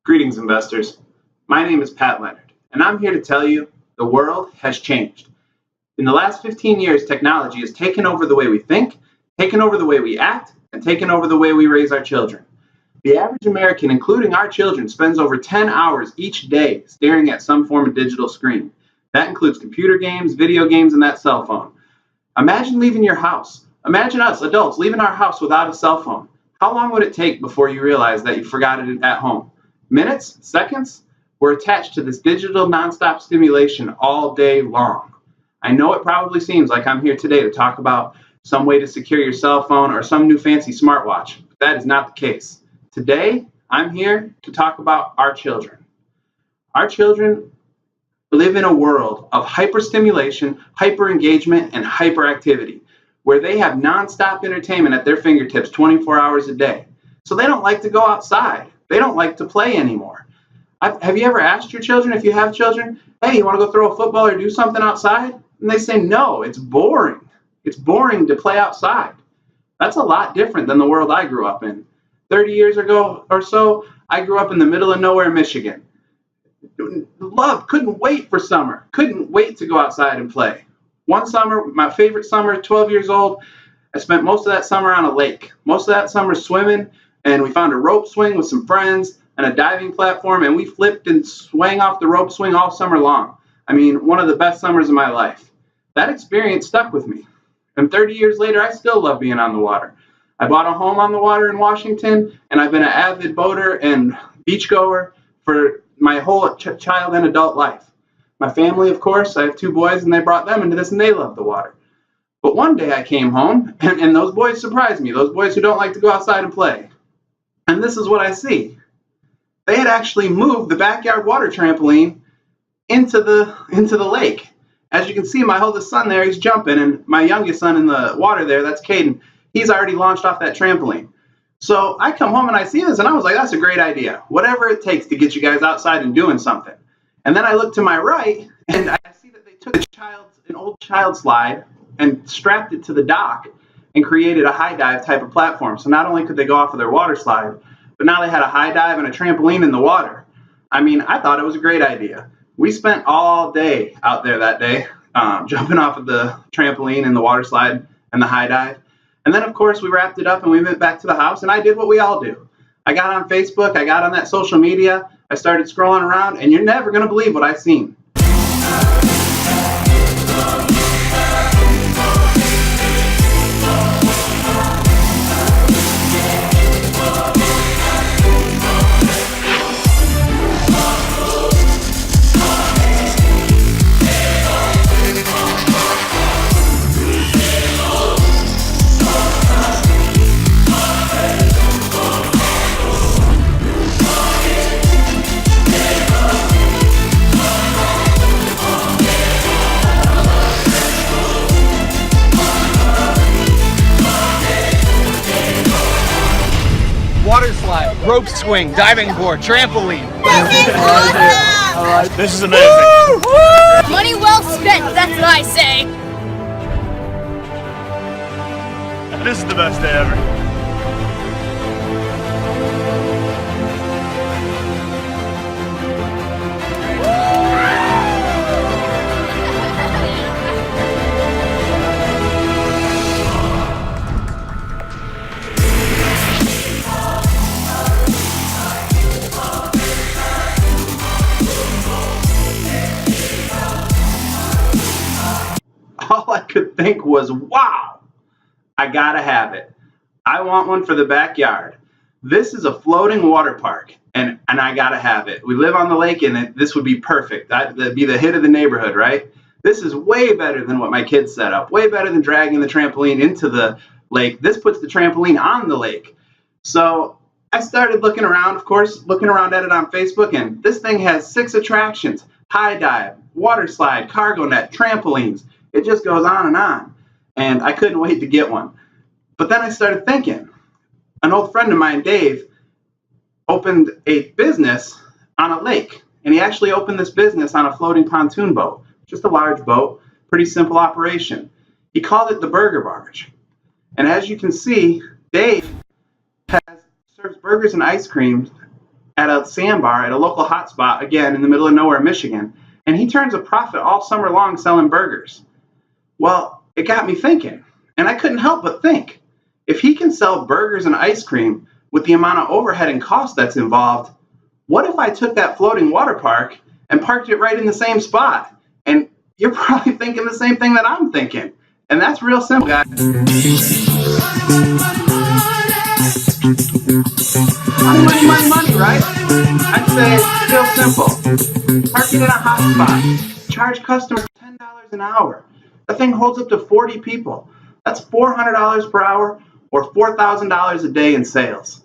Greetings, investors. My name is Pat Leonard, and I'm here to tell you the world has changed. In the last 15 years, technology has taken over the way we think, taken over the way we act, and taken over the way we raise our children. The average American, including our children, spends over 10 hours each day staring at some form of digital screen. That includes computer games, video games, and that cell phone. Imagine leaving your house. Imagine us, adults, leaving our house without a cell phone. How long would it take before you realize that you forgot it at home? Minutes? Seconds? We're attached to this digital nonstop stimulation all day long. I know it probably seems like I'm here today to talk about some way to secure your cell phone or some new fancy smartwatch, but that is not the case. Today, I'm here to talk about our children. Our children live in a world of hyperstimulation, hyper-engagement, and hyperactivity, where they have nonstop entertainment at their fingertips 24 hours a day. So they don't like to go outside. They don't like to play anymore. Have you ever asked your children, if you have children, hey, you want to go throw a football or do something outside? And they say, no, it's boring. It's boring to play outside. That's a lot different than the world I grew up in. 30 years ago or so, I grew up in the middle of nowhere, Michigan. Couldn't wait for summer. Couldn't wait to go outside and play. One summer, my favorite summer, 12 years old, I spent most of that summer on a lake. Most of that summer swimming, and we found a rope swing with some friends and a diving platform, and we flipped and swang off the rope swing all summer long. I mean, one of the best summers of my life. That experience stuck with me. And 30 years later, I still love being on the water. I bought a home on the water in Washington, and I've been an avid boater and beachgoer for my whole child and adult life. My family, of course, I have two boys, and they brought them into this, and they love the water. But one day I came home, and those boys surprised me, those boys who don't like to go outside and play. And this is what I see. They had actually moved the backyard water trampoline into the lake. As you can see, my oldest son there, he's jumping, and my youngest son in the water there, that's Caden, he's already launched off that trampoline. So I come home and I see this, and I was like, that's a great idea. Whatever it takes to get you guys outside and doing something. And then I look to my right, and I see that they took an old child slide and strapped it to the dock and created a high dive type of platform. So not only could they go off of their water slide, but now they had a high dive and a trampoline in the water. I mean, I thought it was a great idea. We spent all day out there that day, jumping off of the trampoline and the water slide and the high dive. And then, of course, we wrapped it up and we went back to the house, and I did what we all do. I got on Facebook, I got on that social media, I started scrolling around, and you're never going to believe what I've seen. Water slide, rope swing, diving board, trampoline. This is awesome! This is amazing. Woo! Money well spent, that's what I say. This is the best day ever. All I could think was, wow, I gotta have it. I want one for the backyard. This is a floating water park, and I gotta have it. We live on the lake, and this would be perfect. That'd be the hit of the neighborhood, right? This is way better than what my kids set up, way better than dragging the trampoline into the lake. This puts the trampoline on the lake. So I started looking around, of course, looking around at it on Facebook, and this thing has 6 attractions: high dive, water slide, cargo net, trampolines. It just goes on, and I couldn't wait to get one. But then I started thinking, an old friend of mine, Dave, opened a business on a lake, and he actually opened this business on a floating pontoon boat, just a large boat, pretty simple operation. He called it the Burger Barge. And as you can see, Dave serves burgers and ice cream at a sandbar at a local hotspot, again in the middle of nowhere, Michigan, and he turns a profit all summer long selling burgers. Well, it got me thinking, and I couldn't help but think, if he can sell burgers and ice cream with the amount of overhead and cost that's involved, what if I took that floating water park and parked it right in the same spot? And you're probably thinking the same thing that I'm thinking. And that's real simple, guys. Money, right? I'd say it's real simple. Parking in a hotspot. Charge customers $10 an hour. The thing holds up to 40 people. That's $400 per hour or $4,000 a day in sales.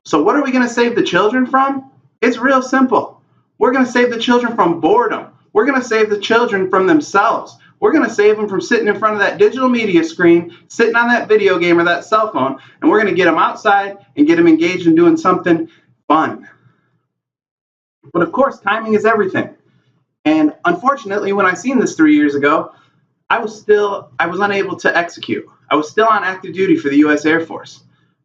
So what are we going to save the children from? It's real simple. We're going to save the children from boredom. We're going to save the children from themselves. We're going to save them from sitting in front of that digital media screen, sitting on that video game or that cell phone, and we're going to get them outside and get them engaged in doing something fun. But of course, timing is everything. And unfortunately, when I seen this 3 years ago, I was unable to execute. I was still on active duty for the U.S. Air Force.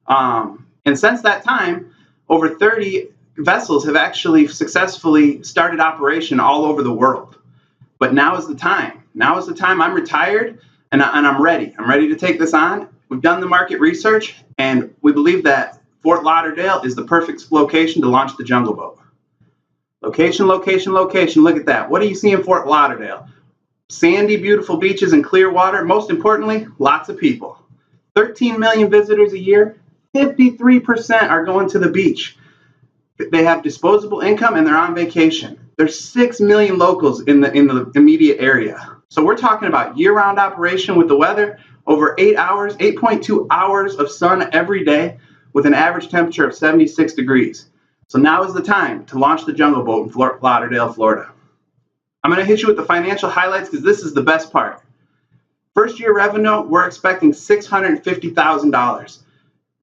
And since that time, over 30 vessels have actually successfully started operation all over the world. But now is the time. Now is the time. I'm retired and I'm ready. I'm ready to take this on. We've done the market research and we believe that Fort Lauderdale is the perfect location to launch the Jungle Boat. Location, location, location. Look at that. What do you see in Fort Lauderdale? Sandy, beautiful beaches and clear water. Most importantly, lots of people. 13 million visitors a year. 53% are going to the beach. They have disposable income and they're on vacation. There's 6 million locals in the immediate area. So we're talking about year-round operation with the weather, over 8 hours, 8.2 hours of sun every day with an average temperature of 76 degrees. So now is the time to launch the Jungle Boat in Fort Lauderdale, Florida. I'm going to hit you with the financial highlights because this is the best part. First year revenue, we're expecting $650,000.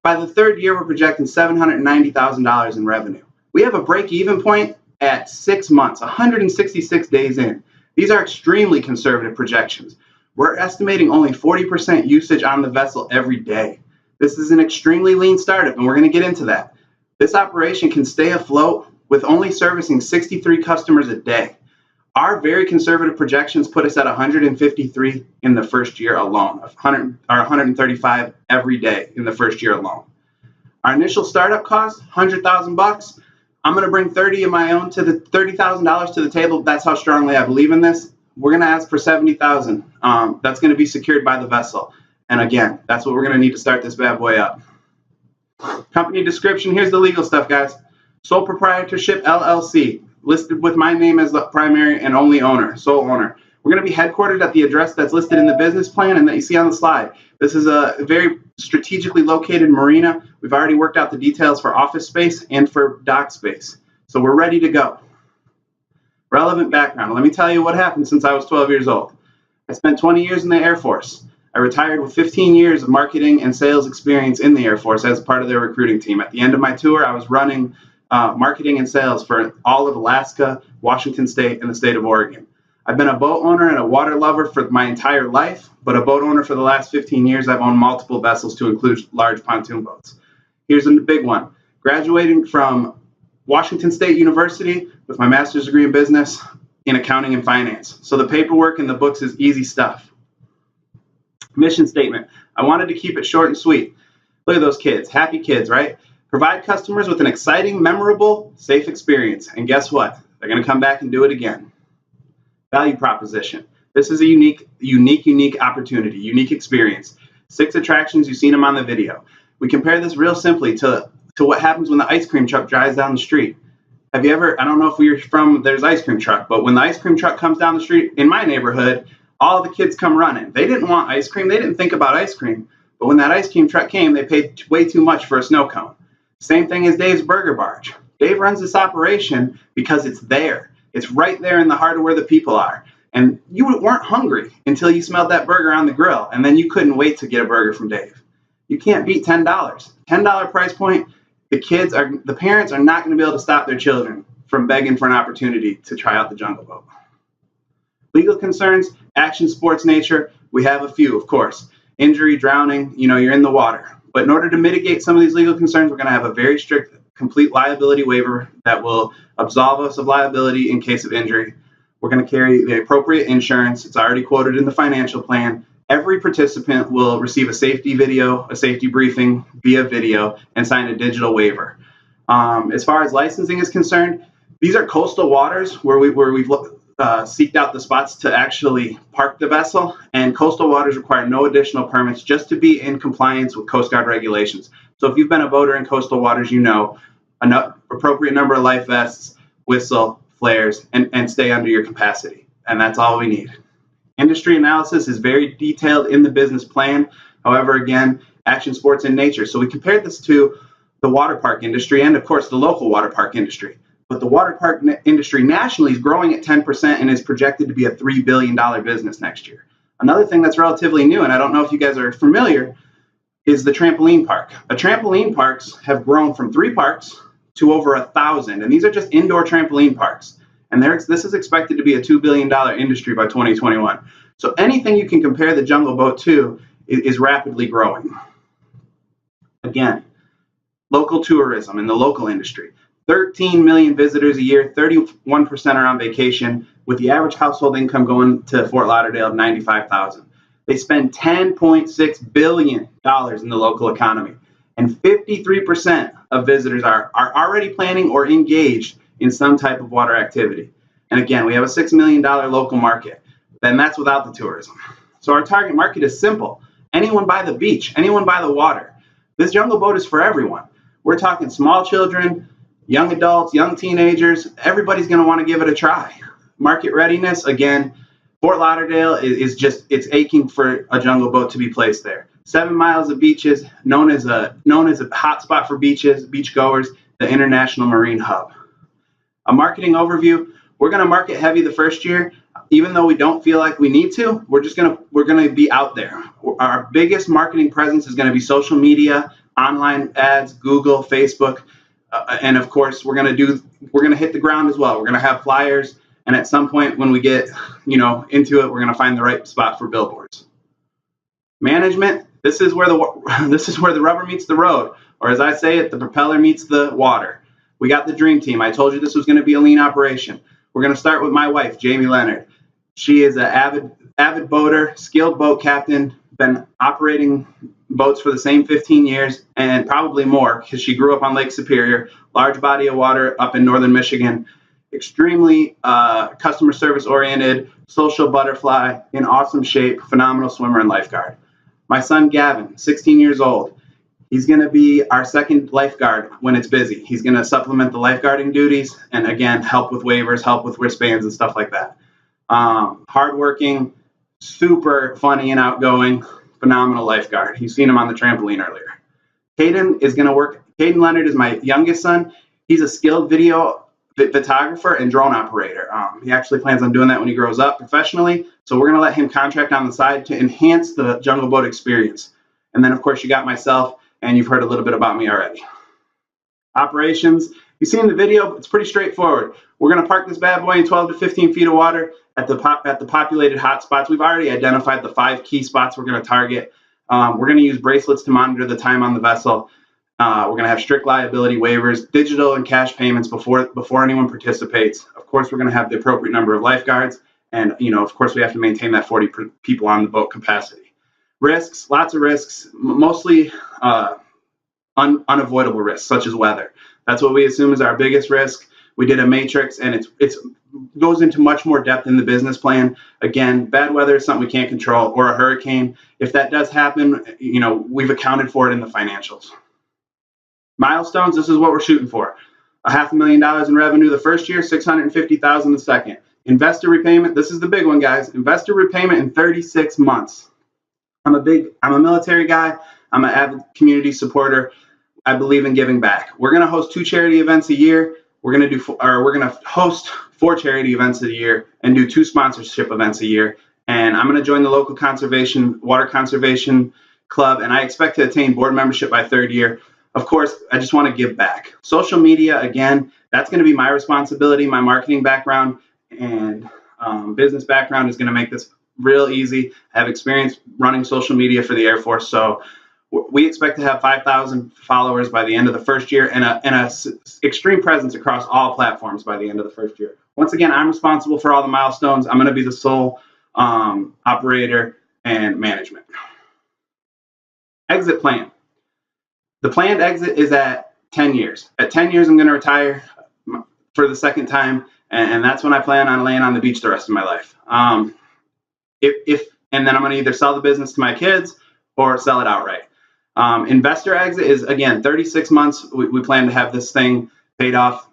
By the third year, we're projecting $790,000 in revenue. We have a break-even point at 6 months, 166 days in. These are extremely conservative projections. We're estimating only 40% usage on the vessel every day. This is an extremely lean startup, and we're going to get into that. This operation can stay afloat with only servicing 63 customers a day. Our very conservative projections put us at 153 in the first year alone, 135 every day in the first year alone. Our initial startup cost, $100,000. I'm going to bring 30 of my own to the $30,000 to the table. That's how strongly I believe in this. We're going to ask for $70,000. That's going to be secured by the vessel. And again, that's what we're going to need to start this bad boy up. Company description. Here's the legal stuff, guys. Sole proprietorship LLC, listed with my name as the primary and only owner, sole owner. We're going to be headquartered at the address that's listed in the business plan and that you see on the slide. This is a very strategically located marina. We've already worked out the details for office space and for dock space. So we're ready to go. Relevant background. Let me tell you what happened since I was 12 years old. I spent 20 years in the Air Force. I retired with 15 years of marketing and sales experience in the Air Force as part of their recruiting team. At the end of my tour, I was running marketing and sales for all of Alaska, Washington State, and the state of Oregon. I've been a boat owner and a water lover for my entire life, but a boat owner for the last 15 years. I've owned multiple vessels to include large pontoon boats. Here's a big one. Graduating from Washington State University with my master's degree in business in accounting and finance. So the paperwork in the books is easy stuff. Mission statement. I wanted to keep it short and sweet. Look at those kids. Happy kids, right? Provide customers with an exciting, memorable, safe experience. And guess what? They're going to come back and do it again. Value proposition. This is a unique opportunity, unique experience. 6 attractions, you've seen them on the video. We compare this real simply to what happens when the ice cream truck drives down the street. Have you ever, I don't know if you're from, there's ice cream truck, but when the ice cream truck comes down the street in my neighborhood, all the kids come running. They didn't want ice cream. They didn't think about ice cream. But when that ice cream truck came, they paid way too much for a snow cone. Same thing as Dave's Burger Barge. Dave runs this operation because it's there. It's right there in the heart of where the people are. And you weren't hungry until you smelled that burger on the grill, and then you couldn't wait to get a burger from Dave. You can't beat $10. $10 price point. The parents are not going to be able to stop their children from begging for an opportunity to try out the Jungle Boat. Legal concerns, action sports nature, we have a few, of course. Injury, drowning, you're in the water. But in order to mitigate some of these legal concerns, we're going to have a very strict complete liability waiver that will absolve us of liability in case of injury. We're going to carry the appropriate insurance. It's already quoted in the financial plan. Every participant will receive a safety video, a safety briefing via video, and sign a digital waiver. As far as licensing is concerned, these are coastal waters where we've seeked out the spots to actually park the vessel, and coastal waters require no additional permits just to be in compliance with Coast Guard regulations. So if you've been a boater in coastal waters, you know an appropriate number of life vests, whistle, flares, and stay under your capacity. And that's all we need. Industry analysis is very detailed in the business plan. However, again, action sports in nature. So we compared this to the water park industry and, of course, the local water park industry. But the water park industry nationally is growing at 10% and is projected to be a $3 billion business next year. Another thing that's relatively new, and I don't know if you guys are familiar, is the trampoline park. The trampoline parks have grown from 3 parks to over 1,000, and these are just indoor trampoline parks. And this is expected to be a $2 billion industry by 2021. So anything you can compare the Jungle Boat to is rapidly growing. Again, local tourism in the local industry. 13 million visitors a year, 31% are on vacation, with the average household income going to Fort Lauderdale of $95,000. They spend $10.6 billion in the local economy, and 53% of visitors are already planning or engaged in some type of water activity. And again, we have a $6 million local market, and that's without the tourism. So our target market is simple. Anyone by the beach, anyone by the water. This Jungle Boat is for everyone. We're talking small children, young adults, young teenagers. Everybody's going to want to give it a try. Market readiness, again, Fort Lauderdale it's aching for a Jungle Boat to be placed there. 7 miles of beaches, known as a hot spot for beachgoers, the International Marine Hub. A marketing overview, we're going to market heavy the first year. Even though we don't feel like we need to, we're going to be out there. Our biggest marketing presence is going to be social media, online ads, Google, Facebook, and of course we're going to hit the ground as well. We're going to have flyers, and at some point when we get into it, we're going to find the right spot for billboards. Management, this is where the rubber meets the road, or as I say it, the propeller meets the water. We got the dream team. I told you this was going to be a lean operation. We're going to start with my wife, Jamie Leonard. She is an avid boater, skilled boat captain, been operating boats for the same 15 years and probably more because she grew up on Lake Superior, large body of water up in northern Michigan, extremely customer service oriented, social butterfly, in awesome shape, phenomenal swimmer and lifeguard. My son, Gavin, 16 years old. He's going to be our second lifeguard when it's busy. He's going to supplement the lifeguarding duties and, again, help with waivers, help with wristbands and stuff like that. Hardworking, super funny and outgoing, phenomenal lifeguard. You've seen him on the trampoline earlier. Caden Leonard is my youngest son. He's a skilled video photographer and drone operator. He actually plans on doing that when he grows up professionally. So we're going to let him contract on the side to enhance the Jungle Boat experience. And then, of course, you got myself. And you've heard a little bit about me already. Operations, you've seen the video, it's pretty straightforward. We're going to park this bad boy in 12 to 15 feet of water at the populated hot spots. We've already identified the 5 key spots we're going to target. We're going to use bracelets to monitor the time on the vessel. We're going to have strict liability waivers, digital and cash payments before anyone participates. Of course, we're going to have the appropriate number of lifeguards. And, of course, we have to maintain that 40 people on the boat capacity. Risks, lots of risks, mostly unavoidable risks, such as weather. That's what we assume is our biggest risk. We did a matrix, and it goes into much more depth in the business plan. Again, bad weather is something we can't control, or a hurricane. If that does happen, we've accounted for it in the financials. Milestones, this is what we're shooting for. $500,000 in revenue the first year, $650,000 the second. Investor repayment, this is the big one, guys. Investor repayment in 36 months. I'm a military guy. I'm an avid community supporter. I believe in giving back. We're going to host 2 charity events a year. We're going to host 4 charity events a year and do 2 sponsorship events a year. And I'm going to join the local water conservation club, and I expect to attain board membership by 3rd year. Of course, I just want to give back. Social media, again, that's going to be my responsibility. My marketing background and business background is going to make this real easy. I have experience running social media for the Air Force, so We expect to have 5,000 followers by the end of the first year and a extreme presence across all platforms by the end of the first year. Once again, I'm responsible for all the milestones. I'm going to be the sole operator and management. Exit plan. The planned exit is at 10 years. At 10 years, I'm going to retire for the second time, and that's when I plan on laying on the beach the rest of my life. And then I'm going to either sell the business to my kids or sell it outright. Investor exit is, again, 36 months. We plan to have this thing paid off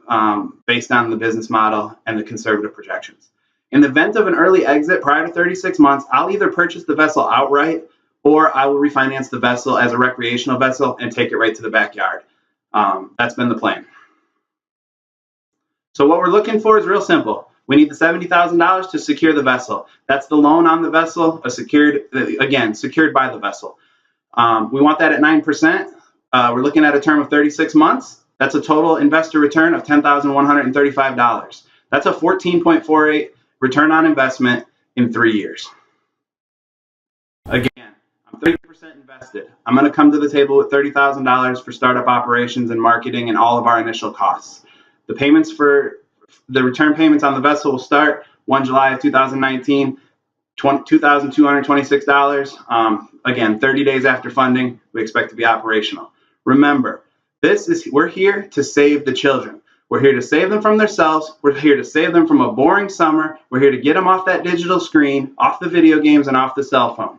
based on the business model and the conservative projections. In the event of an early exit prior to 36 months, I'll either purchase the vessel outright or I will refinance the vessel as a recreational vessel and take it right to the backyard. That's been the plan. So what we're looking for is real simple. We need the $70,000 to secure the vessel. That's the loan on the vessel, secured by the vessel. We want that at 9%. We're looking at a term of 36 months. That's a total investor return of $10,135. That's a 14.48 return on investment in 3 years. Again, I'm 30% invested. I'm going to come to the table with $30,000 for startup operations and marketing and all of our initial costs. The payments for the return payments on the vessel will start 1 July of 2019, $2,226. Again, 30 days after funding, we expect to be operational. Remember, we're here to save the children. We're here to save them from themselves. We're here to save them from a boring summer. We're here to get them off that digital screen, off the video games, and off the cell phone.